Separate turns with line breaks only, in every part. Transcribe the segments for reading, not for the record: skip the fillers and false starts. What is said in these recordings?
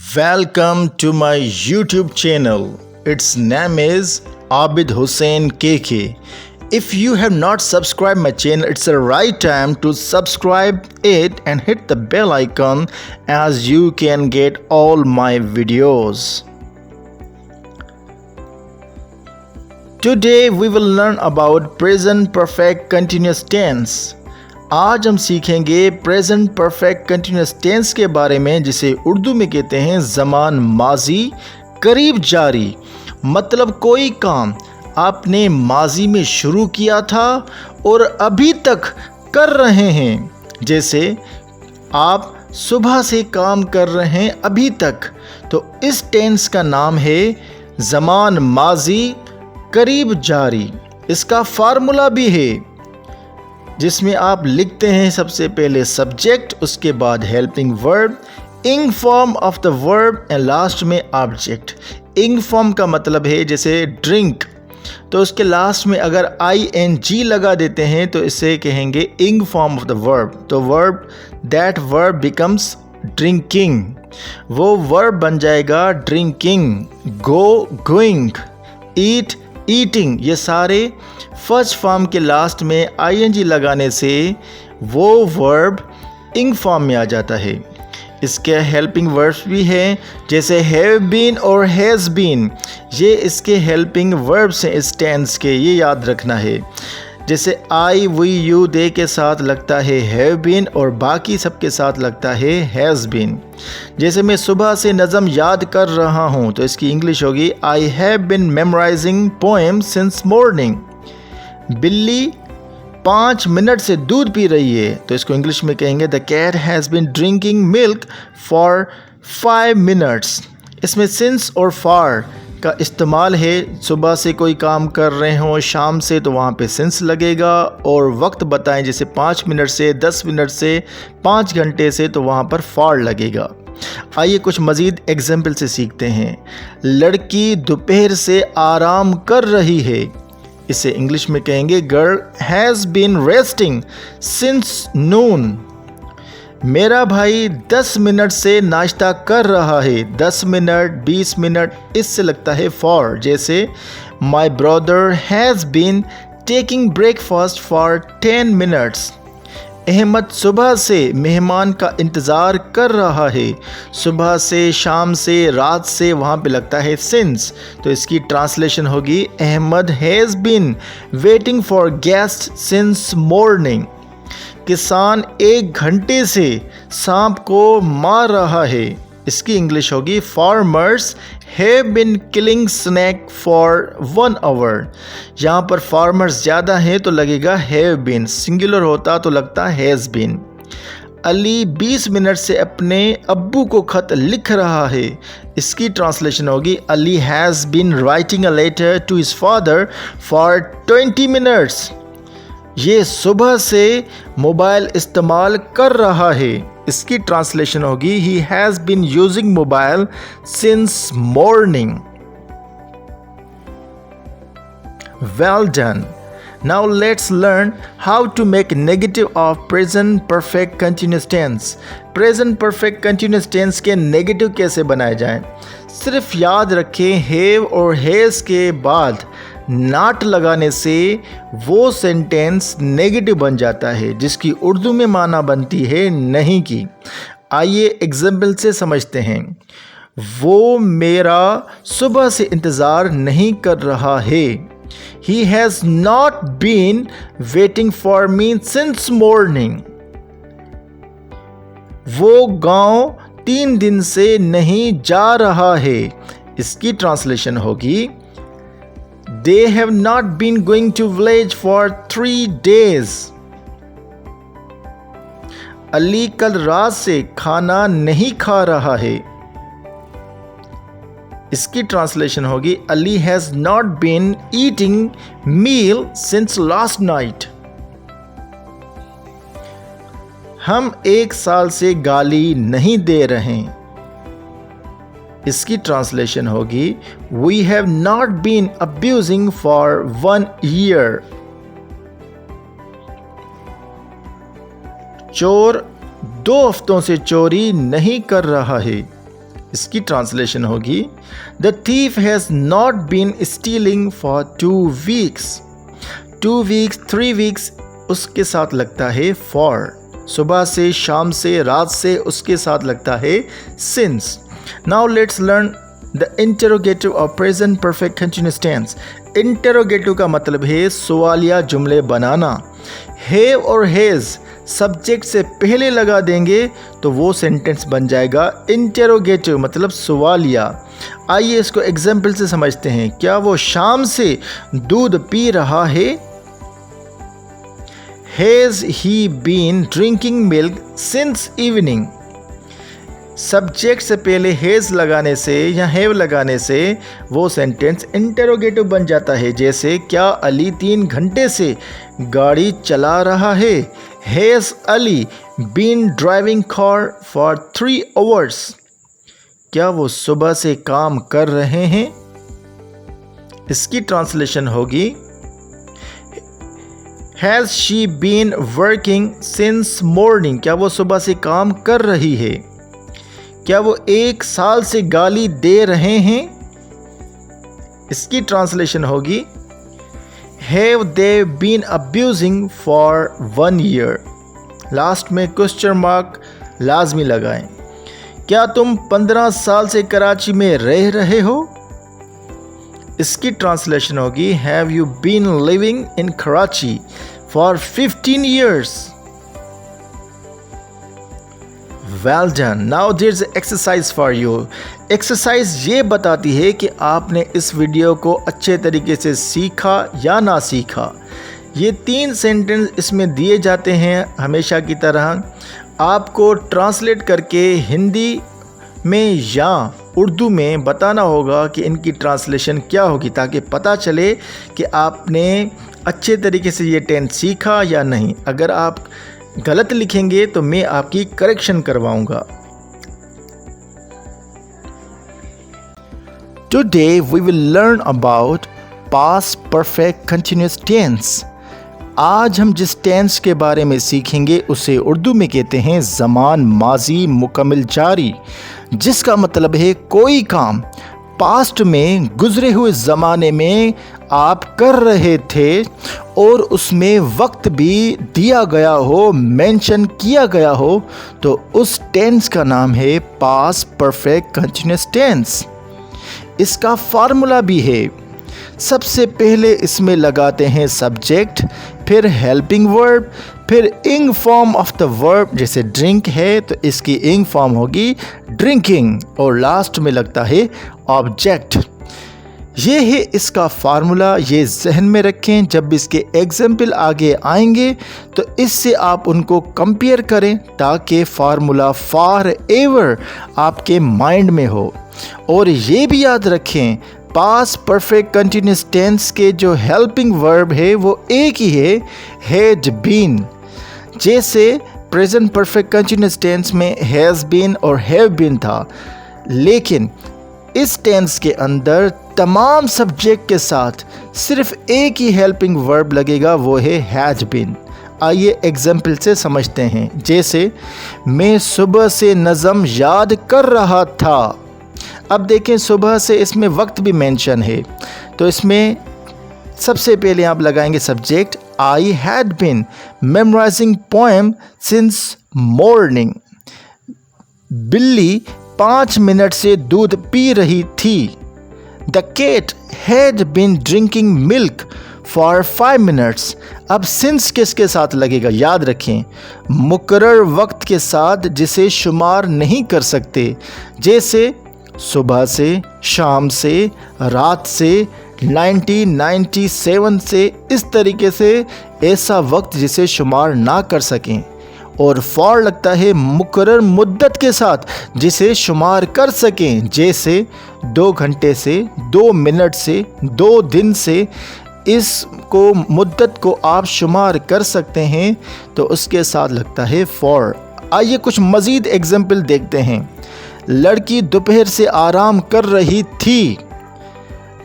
Welcome to my YouTube channel. Its name is Abid Hussain KK. If you have not subscribed my channel, it's the right time to subscribe it and hit the bell icon as you can get all my videos. Today we will learn about present perfect continuous tense. आज हम सीखेंगे present perfect continuous tense के बारे में, जिसे उर्दू में कहते हैं ज़मान माजी करीब जारी। मतलब कोई काम आपने माजी में शुरू किया था और अभी तक कर रहे हैं। जैसे आप सुबह से काम कर रहे हैं अभी तक, तो इस टेंस का नाम है ज़मान माजी करीब जारी। इसका फार्मूला भी है जिसमें आप लिखते हैं सबसे पहले सब्जेक्ट, उसके बाद हेल्पिंग वर्ब, इंग form of the verb and last में ऑब्जेक्ट। इंग फॉर्म का मतलब है जैसे ड्रिंक, तो उसके लास्ट में अगर ing लगा देते हैं तो इसे कहेंगे इंग फॉर्म ऑफ द वर्ब। तो verb that verb becomes drinking, वो वर्ब बन जाएगा ड्रिंकिंग। गो गोइंग, ईट ईटिंग, ये सारे फर्स्ट फॉर्म के लास्ट में ing लगाने से वो वर्ब इंग फॉर्म में आ जाता है। इसके हेल्पिंग वर्ब्स भी हैं, जैसे हैव बीन और हैज़ बीन, ये इसके हेल्पिंग वर्ब्स हैं इस टेंस के, ये याद रखना है। जैसे आई वी यू दे के साथ लगता है हैव बीन और बाकी सबके साथ लगता है हैज़ बीन। जैसे मैं सुबह से नज़म याद कर रहा हूँ, तो इसकी इंग्लिश होगी I have been memorising poem since morning. बिल्ली 5 मिनट से दूध पी रही है, तो इसको इंग्लिश में कहेंगे the cat has been drinking milk for 5 minutes. इसमें सिंस और फॉर का इस्तेमाल है। सुबह से कोई काम कर रहे हो, शाम से, तो वहाँ पे सिंस लगेगा, और वक्त बताएं जैसे 5 मिनट से, 10 मिनट से, 5 घंटे से, तो वहाँ पर फॉर लगेगा। आइए कुछ मज़ीद एग्जाम्पल से सीखते हैं। लड़की दोपहर से आराम कर रही है, इसे इंग्लिश में कहेंगे girl has been resting since noon. मेरा भाई 10 मिनट से नाश्ता कर रहा है, 10 मिनट, 20 मिनट, इससे लगता है फॉर। जैसे my brother has been taking breakfast for 10 minutes. Ahmed सुबह से मेहमान का इंतज़ार कर रहा है, सुबह से, शाम से, रात से, वहाँ पे लगता है सिंस, तो इसकी ट्रांसलेशन होगी Ahmed has been waiting for guest since morning. किसान 1 घंटे से सांप को मार रहा है, इसकी इंग्लिश होगी farmers have been killing snack for 1 hour. यहाँ पर फार्मर्स ज़्यादा हैं तो लगेगा हैव बीन, सिंगुलर होता तो लगता हैज़ बीन। अली 20 मिनट से अपने अब्बू को खत लिख रहा है, इसकी ट्रांसलेशन होगी Ali has been writing a letter to his father for 20 minutes. ये सुबह से मोबाइल इस्तेमाल कर रहा है, इसकी ट्रांसलेशन होगी he has been using mobile since morning. Well done. Now let's learn how to make negative of present perfect continuous tense. Present perfect continuous tense के नेगेटिव कैसे बनाए जाएं। सिर्फ याद रखें हैव और हैज़ के बाद नॉट लगाने से वो सेंटेंस नेगेटिव बन जाता है, जिसकी उर्दू में माना बनती है नहीं की। आइए एग्जाम्पल से समझते हैं। वो मेरा सुबह से इंतज़ार नहीं कर रहा है, he has not been waiting for me since morning. वो गांव 3 दिन से नहीं जा रहा है, इसकी ट्रांसलेशन होगी They have not been going to village for 3 days. Ali कल रात से खाना नहीं खा रहा है, इसकी ट्रांसलेशन होगी Ali has not been eating meal since last night. हम 1 साल से गाली नहीं दे रहे, इसकी ट्रांसलेशन होगी we have not been abusing for 1 year. चोर 2 हफ्तों से चोरी नहीं कर रहा है, इसकी ट्रांसलेशन होगी the thief has not been stealing for 2 weeks. 2 weeks, 3 weeks उसके साथ लगता है फॉर. सुबह से, शाम से, रात से उसके साथ लगता है since. Now let's learn the interrogative of present perfect continuous tense. Interrogative का मतलब है सवालिया जुमले बनाना. हैव और हैज़ सब्जेक्ट से पहले लगा देंगे तो वो सेंटेंस बन जाएगा इंटरोगेटिव, मतलब सवालिया. आइए इसको एग्जाम्पल से समझते हैं. क्या वो शाम से दूध पी रहा है? Has he been drinking milk since evening. Subject से पहले हैज़ लगाने से या हैव लगाने से वो सेंटेंस इंटरोगेटिव बन जाता है. जैसे क्या अली 3 घंटे से गाड़ी चला रहा है? Has Ali been driving car for 3 hours. क्या वो सुबह से काम कर रहे हैं? इसकी ट्रांसलेशन होगी has she been working since morning. क्या वो सुबह से काम कर रही है? क्या वो 1 साल से गाली दे रहे हैं? इसकी ट्रांसलेशन होगी have they been abusing for 1 year. Last में क्वेश्चन मार्क लाजमी लगाएं. क्या तुम 15 साल से कराची में रह रहे हो? इसकी ट्रांसलेशन होगी have you been living in Karachi for 15 years. Well done. Now there's an exercise for you. Exercise ये बताती है कि आपने इस वीडियो को अच्छे तरीके से सीखा या ना सीखा. ये 3 सेंटेंस इसमें दिए जाते हैं हमेशा की तरह. आपको ट्रांसलेट करके हिंदी में या उर्दू में बताना होगा कि इनकी ट्रांसलेशन क्या होगी, ताकि पता चले कि आपने अच्छे तरीके से ये टेंस सीखा या नहीं. अगर आप गलत लिखेंगे तो मैं आपकी करेक्शन करवाऊंगा. Today we will learn about past perfect continuous tense. आज हम जिस टेंस के बारे में सीखेंगे उसे उर्दू में कहते हैं ज़मान माजी मुकम्मल जारी, जिसका मतलब है कोई काम पास्ट में गुज़रे हुए ज़माने में आप कर रहे थे और उसमें वक्त भी दिया गया हो, मेंशन किया गया हो, तो उस टेंस का नाम है पास्ट परफेक्ट कंटिन्यूअस टेंस. इसका फार्मूला भी है. सबसे पहले इसमें लगाते हैं सब्जेक्ट, फिर हेल्पिंग वर्ब, फिर इंग फॉर्म ऑफ द वर्ब. जैसे ड्रिंक है तो इसकी इंग फॉर्म होगी ड्रिंकिंग, और लास्ट में लगता है ऑब्जेक्ट. ये है इसका फार्मूला. ये जहन में रखें. जब इसके एग्जाम्पल आगे आएंगे तो इससे आप उनको कंपेयर करें ताकि फार्मूला फॉर एवर आपके माइंड में हो. और ये भी याद रखें पास्ट परफेक्ट कंटिन्यूअस टेंस के जो हेल्पिंग वर्ब है वो एक ही है, हैड बीन. जैसे प्रेजेंट परफेक्ट कंटिन्यूअस टेंस में हैज़ बीन और हैव बीन था, लेकिन इस टेंस के अंदर तमाम सब्जेक्ट के साथ सिर्फ एक ही हेल्पिंग वर्ब लगेगा, वो है हैज बीन. आइए एग्जाम्पल से समझते हैं. जैसे मैं सुबह से नज़म याद कर रहा था. अब देखें सुबह से इसमें वक्त भी मेंशन है, तो इसमें सबसे पहले आप लगाएंगे subject. I had been memorising poem since morning. बिल्ली 5 मिनट से दूध पी रही थी. The cat had been drinking milk for 5 minutes. अब सिंस किसके साथ लगेगा याद रखें, मुकर्रर वक्त के साथ जिसे शुमार नहीं कर सकते. जैसे सुबह से, शाम से, रात से, 1997 से, इस तरीके से ऐसा वक्त जिसे शुमार ना कर सकें. और फॉर लगता है मुकर्रर मुद्दत के साथ जिसे शुमार कर सकें. जैसे 2 घंटे से, 2 मिनट से, 2 दिन से, इसको मुद्दत को आप शुमार कर सकते हैं तो उसके साथ लगता है फॉर. आइए कुछ मज़ीद एग्जाम्पल देखते हैं. लड़की दोपहर से आराम कर रही थी.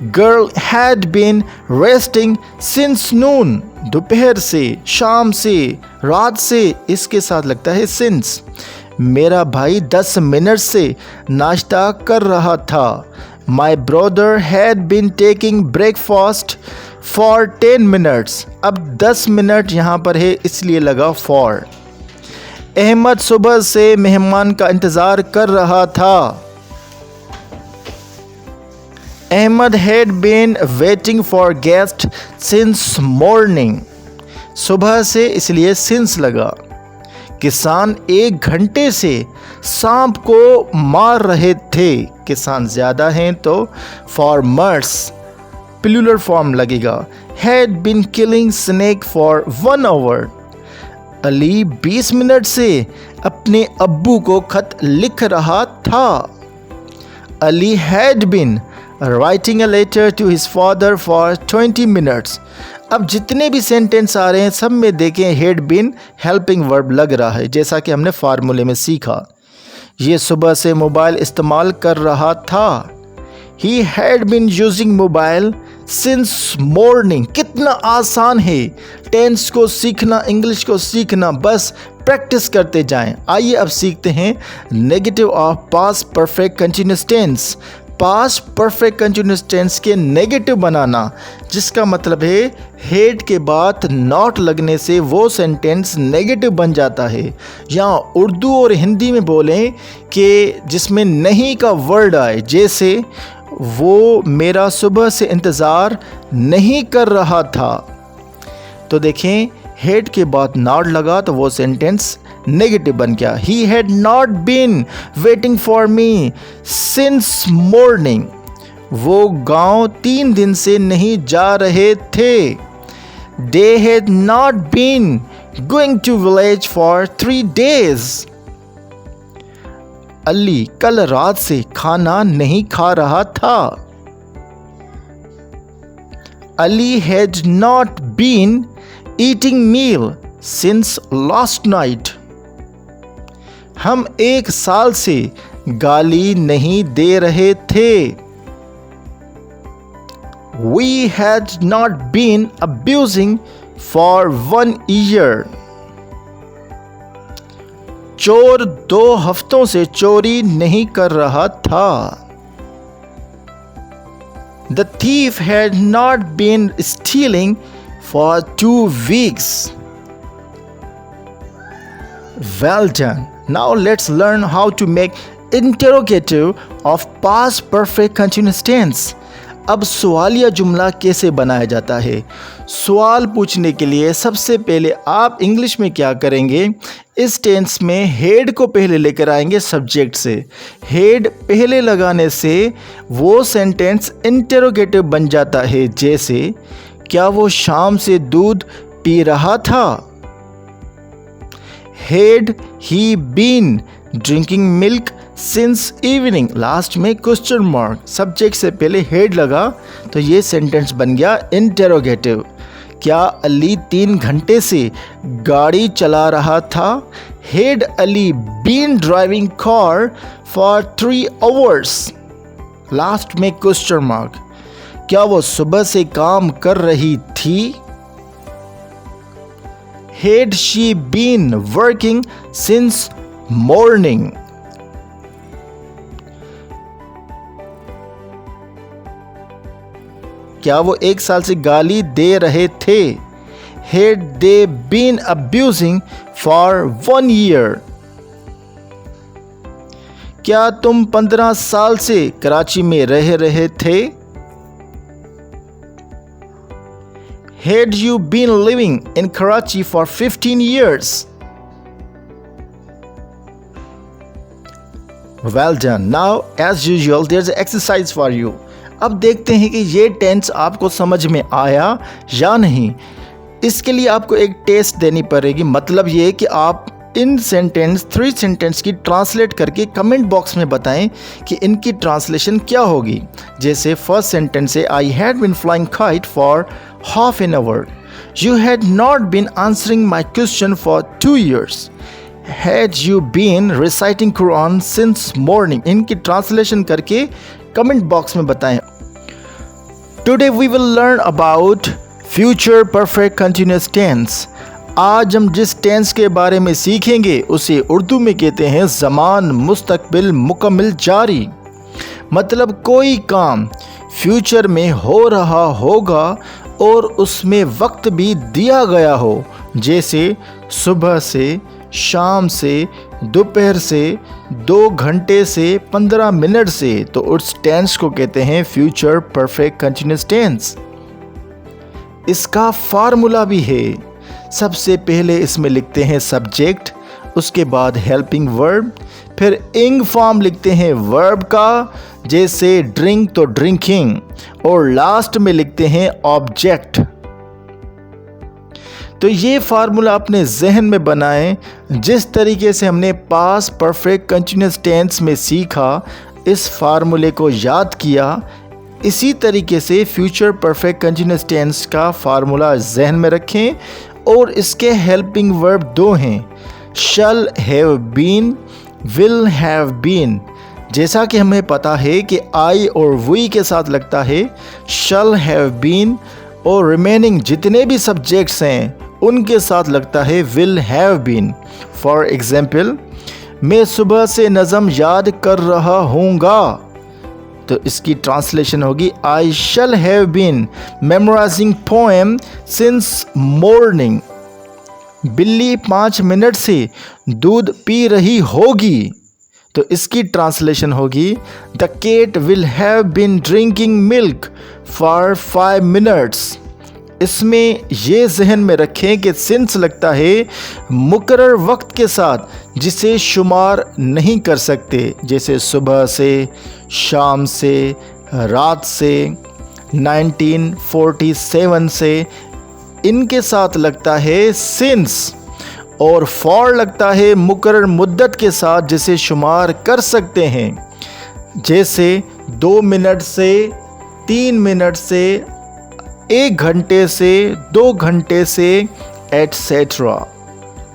Girl had been resting since noon. दोपहर से, शाम से, रात से, इसके साथ लगता है सिंस. मेरा भाई 10 मिनट से नाश्ता कर रहा था। My brother had been taking breakfast for 10 minutes. अब 10 मिनट यहाँ पर है इसलिए लगा फॉर। अहमद सुबह से मेहमान का इंतज़ार कर रहा था। Ahmed had been waiting for guest since morning. सुबह से इसलिए सिंस लगा। किसान 1 घंटे से सांप को मार रहे थे। किसान ज़्यादा हैं तो फार्मर्स प्लूरल फॉर्म लगेगा। Had been killing snake for 1 hour. Ali 20 minute से अपने अब्बू को खत लिख रहा था। Ali had been writing a letter to his father for 20 minutes. अब जितने भी सेंटेंस आ रहे हैं सब में देखें हैड बीन हेल्पिंग वर्ब लग रहा है, जैसा कि हमने फार्मूले में सीखा। ये सुबह से मोबाइल इस्तेमाल कर रहा था। He had been using mobile since morning. कितना आसान है टेंस को सीखना, इंग्लिश को सीखना, बस प्रैक्टिस करते जाएं। आइए अब सीखते हैं negative of past perfect continuous tense. Past perfect continuous tense के नेगेटिव बनाना, जिसका मतलब है हेड के बाद नॉट लगने से वो सेंटेंस नेगेटिव बन जाता है। या उर्दू और हिंदी में बोलें कि जिसमें नहीं का वर्ड आए, जैसे वो मेरा सुबह से इंतज़ार नहीं कर रहा था। तो देखें हेड के बाद नॉट लगा तो वो सेंटेंस नेगेटिव बन गया। He had not been waiting for me since morning. वो गांव 3 दिन से नहीं जा रहे थे। They had not been going to village for 3 days। Ali कल रात से खाना नहीं खा रहा था। Ali had not been eating meal since last night. हम 1 साल से गाली नहीं दे रहे थे। We had not been abusing for 1 year. चोर 2 हफ्तों से चोरी नहीं कर रहा था। The thief had not been stealing for 2 weeks. Well done. Now let's learn how to make interrogative of past perfect continuous tense. अब सवालिया जुमला कैसे बनाया जाता है? सवाल पूछने के लिए सबसे पहले आप इंग्लिश में क्या करेंगे, इस टेंस में हेड को पहले लेकर आएंगे सब्जेक्ट से। हेड पहले लगाने से वो सेंटेंस इंटरोगेटिव बन जाता है, जैसे क्या वो शाम से दूध पी रहा था? Had he been drinking milk since evening? Last में क्वेश्चन मार्क, सब्जेक्ट से पहले हेड लगा तो ये सेंटेंस बन गया इंटरोगेटिव। क्या अली 3 घंटे से गाड़ी चला रहा था? Had Ali been driving car for 3 hours? Last में क्वेश्चन मार्क। क्या वो सुबह से काम कर रही थी? Had she been working since morning? क्या वो 1 साल से गाली दे रहे थे? Had they been abusing for 1 year? क्या तुम 15 साल से कराची में रह रहे थे? Had you been living in Karachi for 15 years? Well done. Now, as usual, there's an exercise for you. अब देखते हैं कि ये टेंस आपको समझ में आया या नहीं। इसके लिए आपको एक टेस्ट देनी पड़ेगी। मतलब ये कि आप इन 3 सेंटेंस की ट्रांसलेट करके कमेंट बॉक्स में बताएं कि इनकी ट्रांसलेशन क्या होगी। जैसे फर्स्ट सेंटेंस है, I had been flying kite for half an hour. You had not been answering my question for 2 years. Had you been reciting Quran since morning? इनकी ट्रांसलेशन करके कमेंट बॉक्स में बताएं। Today we will learn about future perfect continuous tense. आज हम जिस tense के बारे में सीखेंगे उसे उर्दू में कहते हैं ज़मान मुस्तकबिल मुकम्मिल जारी। मतलब कोई काम फ्यूचर में हो रहा होगा और उसमें वक्त भी दिया गया हो, जैसे सुबह से, शाम से, दोपहर से, 2 घंटे से, 15 मिनट से, तो उस टेंस को कहते हैं फ्यूचर परफेक्ट कंटिन्यूअस टेंस। इसका फार्मूला भी है। सबसे पहले इसमें लिखते हैं सब्जेक्ट, उसके बाद हेल्पिंग वर्ब, फिर इंग फॉर्म लिखते हैं वर्ब का, जैसे ड्रिंक तो ड्रिंकिंग, और लास्ट में लिखते हैं ऑब्जेक्ट। तो ये फार्मूला अपने जहन में बनाएं। जिस तरीके से हमने पास परफेक्ट कंटिन्यूअस टेंस में सीखा, इस फार्मूले को याद किया, इसी तरीके से फ्यूचर परफेक्ट कंटिन्यूअस टेंस का फार्मूला जहन में रखें। और इसके हेल्पिंग वर्ब 2 हैं, shall have been, will have been. जैसा कि हमें पता है कि आई और वी के साथ लगता है शल हैव बीन, और रिमेनिंग जितने भी सब्जेक्ट्स हैं उनके साथ लगता है will have been. For example, मैं सुबह से नज़म याद कर रहा हूँगा, तो इसकी ट्रांसलेशन होगी I shall have been memorising poem since morning. बिल्ली 5 मिनट से दूध पी रही होगी, तो इसकी ट्रांसलेशन होगी the cat will have been drinking milk for 5 minutes. इसमें ये जहन में रखें कि सिंस लगता है मुकर्रर वक्त के साथ जिसे शुमार नहीं कर सकते, जैसे सुबह से, शाम से, रात से, 1947 से, इनके साथ लगता है सिंस। और फॉर लगता है मुकर्रर मुद्दत के साथ जिसे शुमार कर सकते हैं, जैसे 2 मिनट से, 3 मिनट से, 1 घंटे से, 2 घंटे से, एटसेट्रा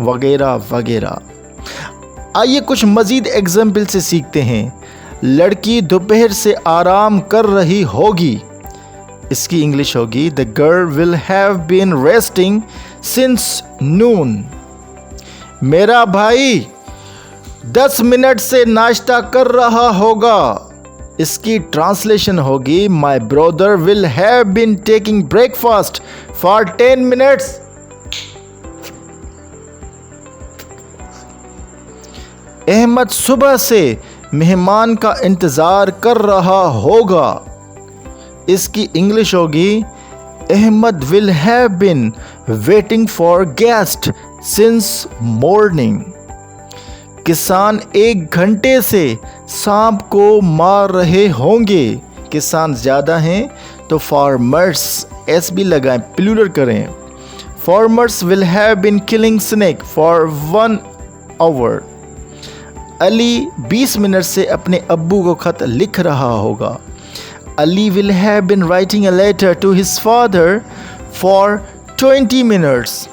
वगैरह वगैरह। आइए कुछ मज़ीद एग्जाम्पल से सीखते हैं। लड़की दोपहर से आराम कर रही होगी, इसकी इंग्लिश होगी the girl will have been resting since noon. मेरा भाई 10 मिनट से नाश्ता कर रहा होगा, इसकी ट्रांसलेशन होगी my brother will have been taking breakfast for 10 minutes. Ahmed सुबह से मेहमान का इंतजार कर रहा होगा, इसकी इंग्लिश होगी Ahmed will have been waiting for guest since morning. किसान 1 घंटे से सांप को मार रहे होंगे, किसान ज़्यादा हैं तो फार्मर्स, एस भी लगाएं, प्लूरल करें। Farmers will have been killing snake for 1 hour. Ali 20 minute से अपने अब्बू को खत लिख रहा होगा, Ali will have been writing a letter to his father for 20 minutes.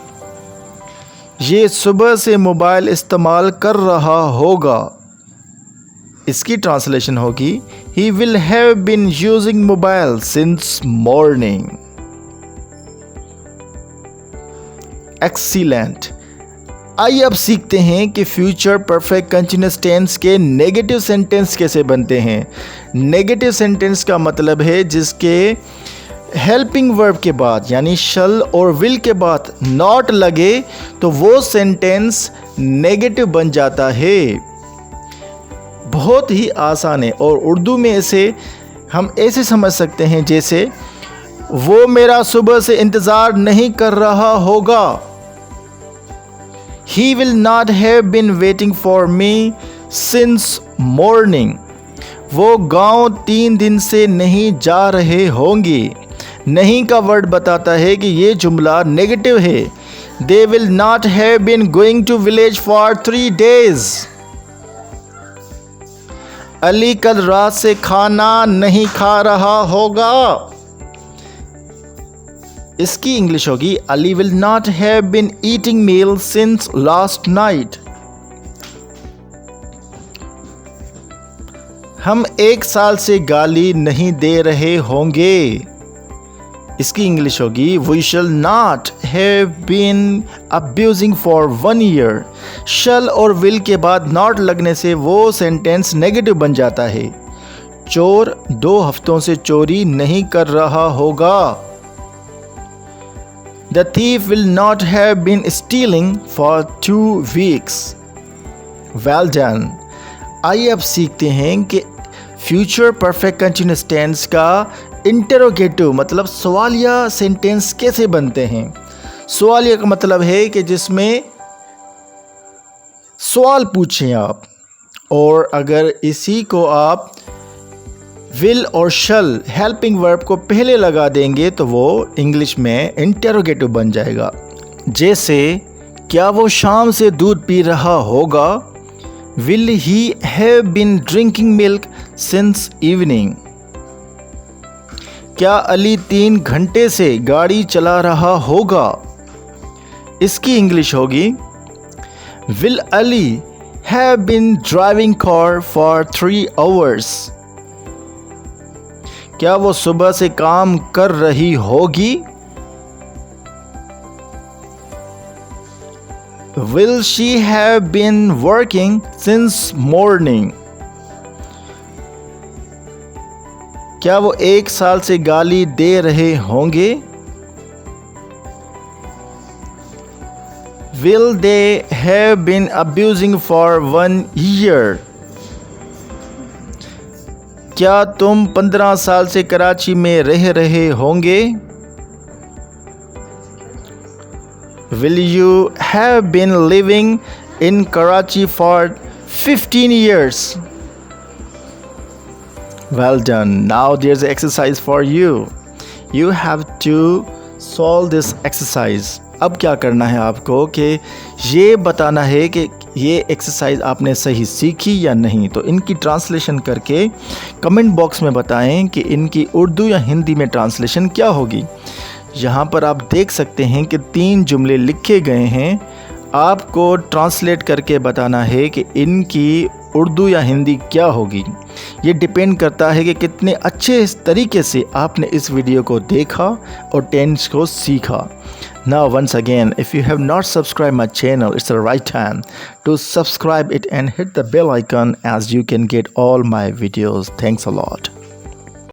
ये सुबह से मोबाइल इस्तेमाल कर रहा होगा, इसकी ट्रांसलेशन होगी he will have been using mobile since morning. Excellent. आइए अब सीखते हैं कि फ्यूचर परफेक्ट कंटिन्यूअस टेंस के नेगेटिव सेंटेंस कैसे बनते हैं। नेगेटिव सेंटेंस का मतलब है जिसके हेल्पिंग वर्ब के बाद यानी शल और विल के बाद नॉट लगे तो वो सेंटेंस नेगेटिव बन जाता है। बहुत ही आसान है और उर्दू में इसे हम ऐसे समझ सकते हैं जैसे वो मेरा सुबह से इंतज़ार नहीं कर रहा होगा। He will not have been waiting for me since morning. वो गांव 3 दिन से नहीं जा रहे होंगे। नहीं का वर्ड बताता है कि ये जुमला नेगेटिव है। They will not have been going to village for 3 days. Ali कल रात से खाना नहीं खा रहा होगा। इसकी इंग्लिश होगी Ali will not have been eating meal since last night. हम 1 साल से गाली नहीं दे रहे होंगे। इसकी इंग्लिश होगी we shall not have been abusing for 1 year. Shall और विल के बाद नॉट लगने से वो सेंटेंस नेगेटिव बन जाता है। चोर 2 हफ्तों से चोरी नहीं कर रहा होगा। The thief will not have been stealing for 2 weeks. Well done. आइए अब सीखते हैं कि फ्यूचर परफेक्ट कंटिन्यूअस टेंस का इंटरोगेटिव मतलब सवालिया सेंटेंस कैसे बनते हैं। सवालिया का मतलब है कि जिसमें सवाल पूछें आप, और अगर इसी को आप विल और शल हेल्पिंग वर्ब को पहले लगा देंगे तो वो इंग्लिश में इंटरोगेटिव बन जाएगा। जैसे क्या वो शाम से दूध पी रहा होगा। Will he have been drinking milk since evening. क्या अली 3 घंटे से गाड़ी चला रहा होगा। इसकी इंग्लिश होगी will Ali have been driving car for 3 hours. क्या वो सुबह से काम कर रही होगी। Will she have been working since morning? क्या वो 1 साल से गाली दे रहे होंगे। Will they have been abusing for 1 year? क्या तुम 15 साल से कराची में रह रहे होंगे। Will you have been living in Karachi for 15 years? Well done. Now there's an exercise for you. You have to solve this exercise. अब क्या करना है आपको कि ये बताना है कि ये एक्सरसाइज आपने सही सीखी या नहीं। तो इनकी ट्रांसलेशन करके कमेंट बॉक्स में बताएं कि इनकी उर्दू या हिंदी में ट्रांसलेशन क्या होगी। यहाँ पर आप देख सकते हैं कि 3 जुमले लिखे गए हैं। आपको ट्रांसलेट करके बताना है कि इनकी उर्दू या हिंदी क्या होगी। ये डिपेंड करता है कि कितने अच्छे तरीके से आपने इस वीडियो को देखा और टेंस को सीखा। Now once again, if you have not subscribed my channel, it's the right time to subscribe it and hit the bell icon as you can get all my videos. Thanks a lot.